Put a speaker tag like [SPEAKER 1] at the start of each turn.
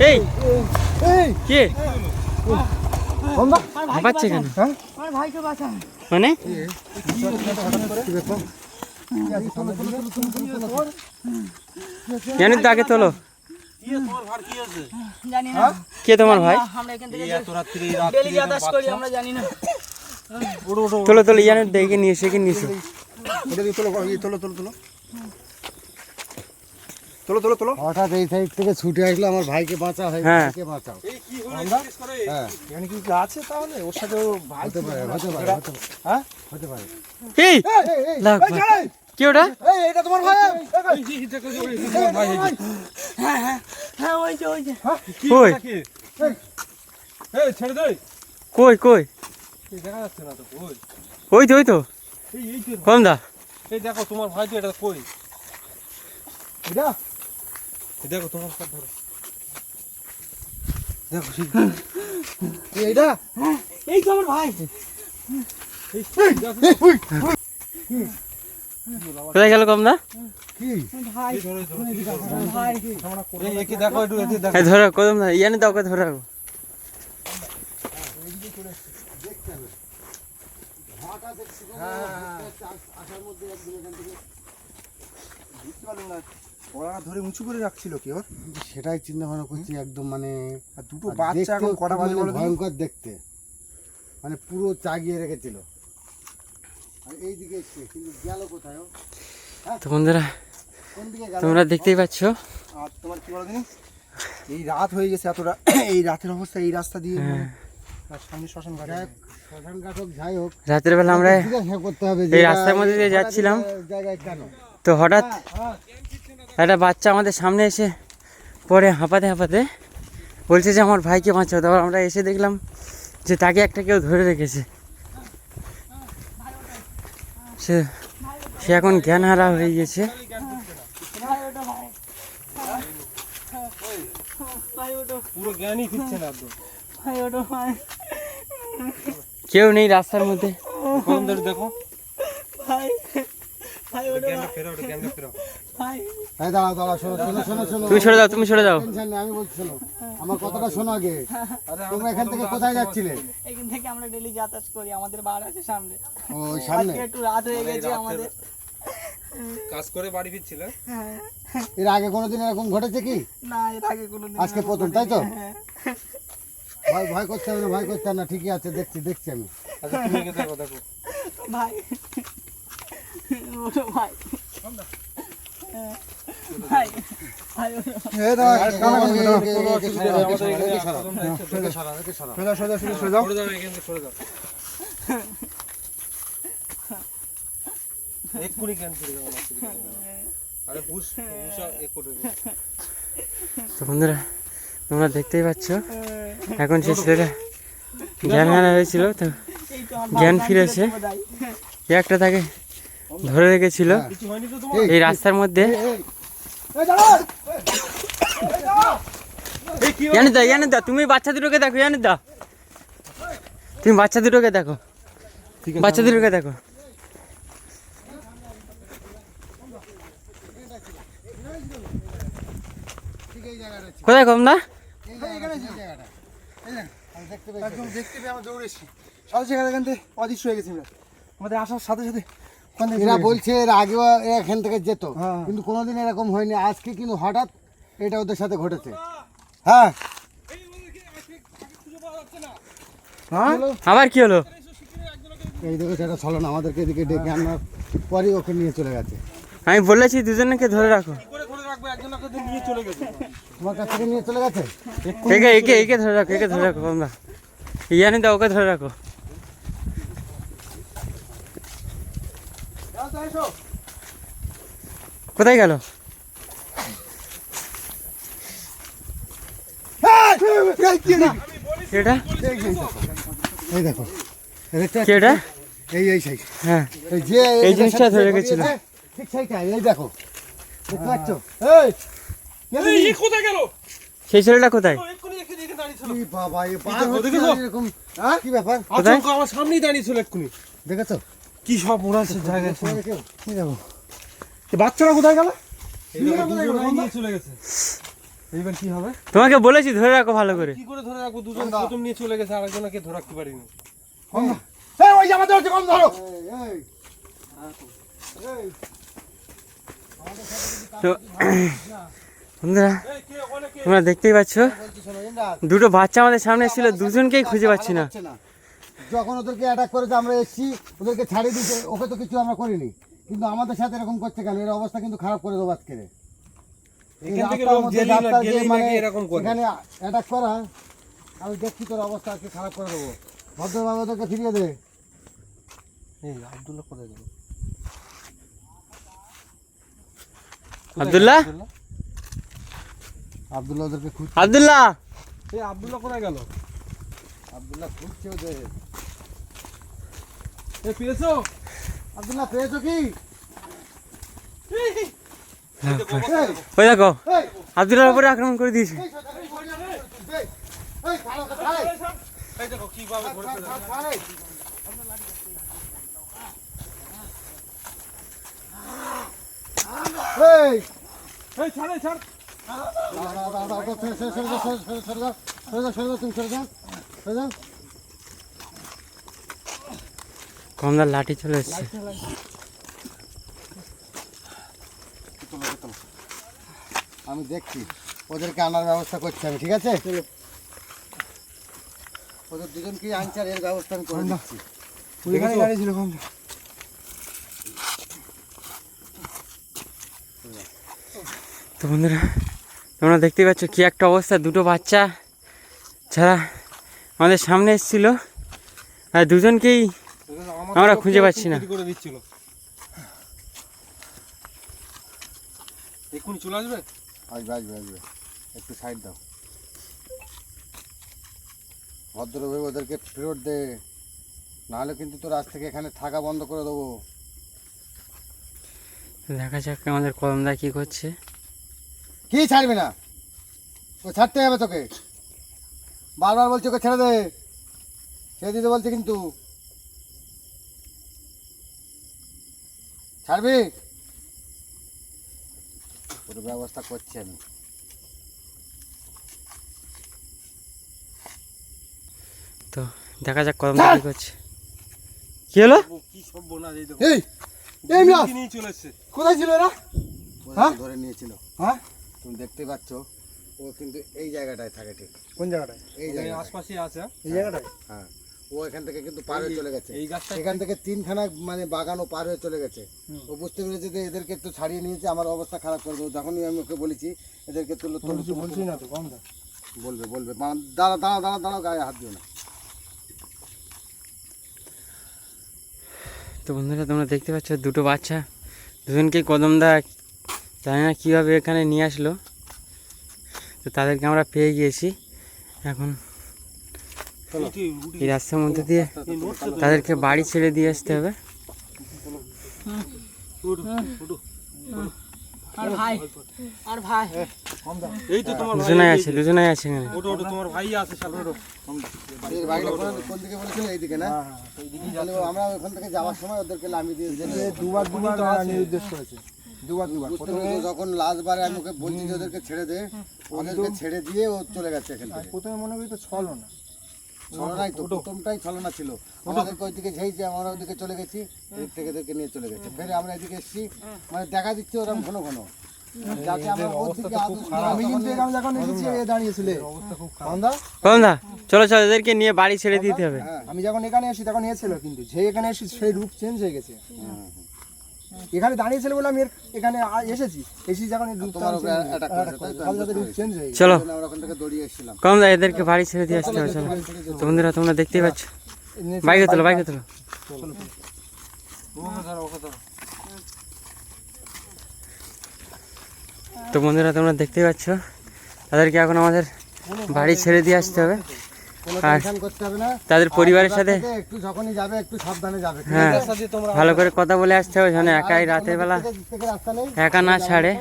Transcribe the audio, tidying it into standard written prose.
[SPEAKER 1] এই কে বাচ্চা কেন মানে জানি তো আগে তোলো কে তোমার ভাই তোলো তোলো জানি দেখে নিয়ে এসে নিয়েছো
[SPEAKER 2] হঠাৎ এই সাইড থেকে ছুটে আসলো আমার ভাইকে বাঁচা হয় ভাইকে বাঁচাও
[SPEAKER 3] কি আছে তাহলে ওর সাথে
[SPEAKER 2] হতে পারে হতে পারে
[SPEAKER 1] এই লাগ কি ওটা
[SPEAKER 2] এটা তোমার ভাই
[SPEAKER 1] হ্যাঁ ওই যে কই
[SPEAKER 3] ছেড়ে দে
[SPEAKER 1] কই কই
[SPEAKER 3] দেখা যাচ্ছে না তো কই
[SPEAKER 1] ওই তো
[SPEAKER 3] এই
[SPEAKER 1] কম দা
[SPEAKER 3] এই দেখো তোমার ভাই তো এটা কই
[SPEAKER 2] এটা
[SPEAKER 3] দেখো তোমার সাথে ধরো দেখো
[SPEAKER 2] এইটা
[SPEAKER 1] এই তো আমার ভাই কোথায় গেল কম দা
[SPEAKER 3] কি দেখো একটু
[SPEAKER 1] ধরো কদম দা ইয়ানে দাও ওকে ধরো
[SPEAKER 3] ওরা ধরে উঁচু করে রাখছিল কি ওর
[SPEAKER 2] সেটাই চিন্তা ভাবনা করছি একদম মানে
[SPEAKER 3] দুটো বাচ্চা এখন কটা বাজে বলে
[SPEAKER 2] ভয়ঙ্কর দেখতে মানে পুরো চাগিয়ে রেখেছিল আর এইদিকে এসছে কিন্তু গেল কোথায়
[SPEAKER 1] তো বন্ধুরা
[SPEAKER 2] কোন দিকে গেল
[SPEAKER 1] তোমরা দেখতেই পাচ্ছ
[SPEAKER 3] আর তোমার কি বলো দিনি এই রাত হয়ে গেছে এতটা এই রাতের অবস্থা এই রাস্তা দিয়ে আর সামনে শ্মশান ঘাট
[SPEAKER 2] শ্মশান ঘাট হোক যাই হোক
[SPEAKER 1] রাতের বেলা আমরা
[SPEAKER 2] করতে হবে
[SPEAKER 1] এই রাস্তার মধ্যে দিয়ে যাচ্ছিলাম
[SPEAKER 2] জায়গায় কেন
[SPEAKER 1] তো হঠাৎ একটা বাচ্চা আমাদের সামনে এসে পরে হাঁপাতে বলছে যে আমার ভাইকে বাঁচাও। তারপর আমরা এসে দেখলাম যে তাকে একটা কেউ ধরে রেখেছে। সে এখন জ্ঞান হারা হয়ে গেছে। কেউ নেই রাস্তার মধ্যে।
[SPEAKER 3] দেখো
[SPEAKER 1] তুমি সরে যাও
[SPEAKER 2] আমি বলছি শোনো আমার কথাটা শোনো আগে। তোমরা এখান থেকে কোথায় যাচ্ছিলে?
[SPEAKER 4] এখান থেকে আমরা ডেইলি যাতায়াত করি, আমাদের বাড়ি আছে সামনে।
[SPEAKER 2] ও সামনে
[SPEAKER 4] একটু রাত হয়ে গেছে আমাদের,
[SPEAKER 3] কাজ করে বাড়ি ফিরছিল।
[SPEAKER 2] এর আগে কোনোদিন এরকম ঘটেছে কি?
[SPEAKER 4] না এর আগে কোনোদিন।
[SPEAKER 2] আজকে প্রথম, তাই তো? ভয় করতে হবে না, ভয় করতে হবে না, ঠিকই আছে, দেখছি আমি।
[SPEAKER 3] আচ্ছা তুমি দেখো
[SPEAKER 4] ভাই ওটো ভাই ভাই ভাই
[SPEAKER 1] তো বন্ধুরা তোমরা দেখতেই পাচ্ছ এখন সে ছেলেটা জ্ঞান হারা হয়েছিল, তো জ্ঞান ফিরেছে। একটা তাকে ধরে রেখেছিল এই রাস্তার মধ্যে। জানিদা তুমি বাচ্চা দুটোকে দেখো, জানিদা তুমি বাচ্চা দুটোকে দেখো, বাচ্চা দুটোকে দেখো। কোথায় কম না
[SPEAKER 3] অদৃশ্য হয়ে গেছি আমাদের আসার সাথে সাথে।
[SPEAKER 2] এরা বলছে এর আগেও এখান থেকে যেত, কিন্তু কোনোদিন এরকম হয়নি। আজকে কিন্তু হঠাৎ এটা ওদের সাথে ঘটেছে। হ্যাঁ
[SPEAKER 1] আবার কি হলো?
[SPEAKER 2] এই দেখো সেটা চলো না, আমাদেরকে এদিকে ডেকে আনার পরে ওকে নিয়ে চলে গেছে।
[SPEAKER 1] আমি বলেছি দুজনকে ধরে রাখো।
[SPEAKER 2] তোমার কাছ থেকে নিয়ে চলে গেছে।
[SPEAKER 1] একে ধরে রাখো, একে ধরে রাখো আমরা। ইয়ানি দা ওকে ধরে রাখো। কোথায় গেল? এটা
[SPEAKER 2] এই দেখো
[SPEAKER 1] এটা
[SPEAKER 2] এই সাইড,
[SPEAKER 1] হ্যাঁ
[SPEAKER 2] এই যে
[SPEAKER 1] এই জিনিসটা ধরে রেখেছিল
[SPEAKER 2] ঠিক সেইটাই। এই দেখো দেখতে পাচ্ছ?
[SPEAKER 3] এই কোথায় গেল?
[SPEAKER 1] সেই ছেলেটা কোথায়?
[SPEAKER 2] কি বাবা, এ পার হচ্ছে এরকম কি ব্যাপার?
[SPEAKER 3] আচমকা আমার সামনেই দাঁড়িয়ে ছিল এক্ষুনি।
[SPEAKER 2] দেখেছো
[SPEAKER 3] কি সব ওড়াচ্ছে জায়গায়।
[SPEAKER 2] এই দেখো
[SPEAKER 3] বাচ্চারা কোথায় গেল? চলে গেছে। এইবার কি হবে?
[SPEAKER 1] তোমাকে বলেছি ধরে রাখো ভালো করে।
[SPEAKER 5] কি করে ধরে রাখবো? দুজন প্রথম নিয়ে চলে গেছে, আরেকজনকে ধরে রাখতে পারিনি।
[SPEAKER 3] এই ওই জামা ধরছে, কম ধরো।
[SPEAKER 1] তো বন্ধুরা তোমরা দেখতেই পাচ্ছ
[SPEAKER 2] বলছি শোনো, ইমরান,
[SPEAKER 1] দুটো বাচ্চা আমাদের সামনে এসেছিল, দুজনকেই খুঁজে পাচ্ছি না।
[SPEAKER 2] হচ্ছে না। যখন ওদেরকে অ্যাটাক করেছে আমরা এসেছি, ওদেরকে ছাড়িয়ে দিতে, ওকে তো কিছু আমরা করিনি, কিন্তু আমাদের সাথে এরকম করছে কেন? এর অবস্থা কিন্তু খারাপ করে দেবো আজকে।
[SPEAKER 5] এখান থেকে লোক গেলেই নাকি এরকম করে।
[SPEAKER 2] এখানে অ্যাটাক করা, আমি দেখছি তোর অবস্থা আজকে খারাপ করে দেবো। ভদ্রভাবে ওদেরকে ফিরিয়ে দে।
[SPEAKER 5] এই আব্দুল্লাহ কোথায় গেল?
[SPEAKER 1] আব্দুল্লাহ,
[SPEAKER 2] আব্দুল্লাহ ওদেরকে খুঁজছে,
[SPEAKER 1] আব্দুল্লাহ,
[SPEAKER 5] এই আব্দুল্লাহ কোথায় গেল?
[SPEAKER 2] আব্দুল্লাহ খুঁজছে ওদের।
[SPEAKER 5] এ পেয়েছো?
[SPEAKER 2] আব্দুল্লাহ পেয়েছো কি?
[SPEAKER 1] ওই দেখো
[SPEAKER 2] এই,
[SPEAKER 1] আব্দুল্লাহর উপরে আক্রমণ করে দিয়েছে।
[SPEAKER 2] এই, এই, এই, ছাড়ো ওকে, ছাড়ো।
[SPEAKER 5] এই দেখো কিভাবে ধরেছে।
[SPEAKER 2] ছাড়, ছাড়, এই। এই,
[SPEAKER 5] এই ছাড়, এই ছাড়।
[SPEAKER 2] দাঁড়া, দাঁড়া, দাঁড়া, দাঁড়া, সরে, সরে, সরে যাও, সরে, সরে, সরে যাও, সরে যাও, সরে যাও, তুমি সরে যাও, সরে যাও।
[SPEAKER 1] কমদার লাঠি চলে এসছে।
[SPEAKER 2] আমি দেখছি, ওদেরকে আনার ব্যবস্থা করছি আমি, ঠিক আছে? ওদের দুজনকে আনছি আর এর ব্যবস্থা আমি করে দিচ্ছি।
[SPEAKER 3] ওইখানে গাড়ি ছিল, কম ধর।
[SPEAKER 1] তো বন্ধুরা তোমরা দেখতেই পাচ্ছ কি একটা অবস্থা, দুটো বাচ্চা ছাড়া আমাদের সামনে এসেছিল আর দুজনকেই আমরা খুঁজে পাচ্ছি না।
[SPEAKER 5] করে দিচ্ছিল। এক্ষুনি চলে আসবে।
[SPEAKER 2] আসবে, আসবে, আসবে, একটু সাইড দাও। ভদ্রভাবে ওদেরকে ফেরত দে, নাহলে কিন্তু তোর আজ থেকে এখানে থাকা বন্ধ করে দেবো।
[SPEAKER 1] দেখা যাক আমাদের কলমদা কি করছে।
[SPEAKER 2] কি ছাড়বে না? ও ছাড়তে হবে তোকে, বারবার বলছি ওকে ছেড়ে দে, ছেড়ে দিতে বলছে কিন্তু। ছাড়বি? ওর ব্যবস্থা করছি আমি।
[SPEAKER 1] তো দেখা যাক কলমদা কি করছে। কি হলো?
[SPEAKER 5] ও কি সব বোনা, এই দেখো
[SPEAKER 3] এই, এই মিয়াস,
[SPEAKER 5] নিয়ে চলে এসছে।
[SPEAKER 3] কোথায় ছিল এরা? হ্যাঁ?
[SPEAKER 2] ধরে নিয়েছিল,
[SPEAKER 3] হ্যাঁ?
[SPEAKER 2] তুমি দেখতে পাচ্ছ, ও কিন্তু এই জায়গাটায় থাকে, ঠিক
[SPEAKER 3] কোন জায়গাটায়?
[SPEAKER 2] এই
[SPEAKER 5] এই
[SPEAKER 2] জায়গায়।
[SPEAKER 5] আশপাশে আছে। হ্যাঁ?
[SPEAKER 3] এই জায়গাটায়?
[SPEAKER 2] হ্যাঁ, ও এখান থেকে কিন্তু পার হয়ে চলে গেছে।
[SPEAKER 5] এই গাছটা
[SPEAKER 2] এখান থেকে তিনখানা মানে বাগানও পার হয়ে চলে গেছে। ও বুঝতে পেরেছে যে এদেরকে একটু ছাড়িয়ে নিয়েছে, আমার অবস্থা খারাপ করে দেবো। যখনই আমি ওকে বলেছি এদেরকে তুলো
[SPEAKER 3] কোনো
[SPEAKER 2] তুলো
[SPEAKER 3] কিছু বলছি না তো, কম ধর।
[SPEAKER 2] বলবে, বলবে, দাঁড়া, দাঁড়া, দাঁড়া, দাঁড়াও, গায়ে হাত দিও না।
[SPEAKER 1] তো বন্ধুরা তোমরা দেখতে পাচ্ছ দুটো বাচ্চা, দুজনকে কদমদা জানি না কীভাবে এখানে নিয়ে আসলো। তো তাদেরকে আমরা পেয়ে গিয়েছি। এখন এই রাস্তার মধ্যে দিয়ে তাদেরকে বাড়ি ছেড়ে দিয়ে আসতে হবে।
[SPEAKER 4] আর ভাই, আর ভাই,
[SPEAKER 5] এই তো তোমার ভাই।
[SPEAKER 1] দুজনাই আছে এখানে।
[SPEAKER 5] ওটো ওটো তোমার ভাই আছে সামনে। ওটো
[SPEAKER 2] এর বাড়িটা কোন দিকে বলেছিল? এইদিকে না? তাহলে আমরা ওখান থেকে যাওয়ার সময় ওদেরকে নামিয়ে দিয়ে
[SPEAKER 3] দুবার নির্দেশ করেছে, দুবার।
[SPEAKER 2] বুঝতে পেরেছো? যখন লাস্টবারে আমি ওকে বলছি যে ওদেরকে ছেড়ে দে, ওদেরকে ছেড়ে দিয়ে ও চলে গেছে এখান থেকে।
[SPEAKER 3] প্রথমে মনে করি তো ছলো না,
[SPEAKER 2] ছলনাই তো, প্রথমটাই ছলনা ছিল। আমাদেরকে ওইদিকে ঝেয়েছে, আমরা ওইদিকে চলে গেছি, এদিক থেকে এদেরকে নিয়ে চলে গেছে। ফের আমরা এদিকে এসেছি, মানে দেখা দিচ্ছে ওরকম ঘন ঘন, যাতে আমরা ওর দিকে
[SPEAKER 3] আমি কিন্তু এখানে যখন এসেছি এ দাঁড়িয়েছিল কমদা।
[SPEAKER 1] কদমদা চলো চলো, এদেরকে নিয়ে বাড়ি ছেড়ে দিতে হবে।
[SPEAKER 3] আমি যখন এখানে এসেছি তখন এ ছিল, কিন্তু যে এখানে এসেছি সেই রূপ চেঞ্জ হয়ে গেছে। এখানে দাঁড়িয়েছিল বলে আমি এখানে এসেছি যখন
[SPEAKER 2] তোমার উপরে attack করেছে, তাই তো?
[SPEAKER 3] যাদের রূপ চেঞ্জ হয়ে গেছে।
[SPEAKER 1] চলো
[SPEAKER 2] আমরা ওখান থেকে দৌড়িয়ে এসেছিলাম।
[SPEAKER 1] কদমদা এদেরকে বাড়ি ছেড়ে দিয়ে আসতে হবে। চলো তো বন্ধুরা তোমরা দেখতেই পাচ্ছ, বাইকে তোলো, বাইকে তোলো।
[SPEAKER 5] ওকে ধরো, ওকে ধরো।
[SPEAKER 1] তো বন্ধুরা তোমরা দেখতেই পাচ্ছ তাদেরকে এখন আমাদের বাড়ি ছেড়ে দিয়ে আসতে হবে।
[SPEAKER 2] কোনো
[SPEAKER 1] আর
[SPEAKER 2] টেনশন করতে হবে না,
[SPEAKER 1] তাদের পরিবারের সাথে
[SPEAKER 2] একটু যখনই যাবে একটু সাবধানে যাবে।
[SPEAKER 1] হ্যাঁ
[SPEAKER 5] সাথে তোমরা
[SPEAKER 1] ভালো করে কথা বলে আসতে হবে, যেন একাই রাতের বেলা
[SPEAKER 2] থেকে রাস্তা নেই,
[SPEAKER 1] একা না ছাড়ে।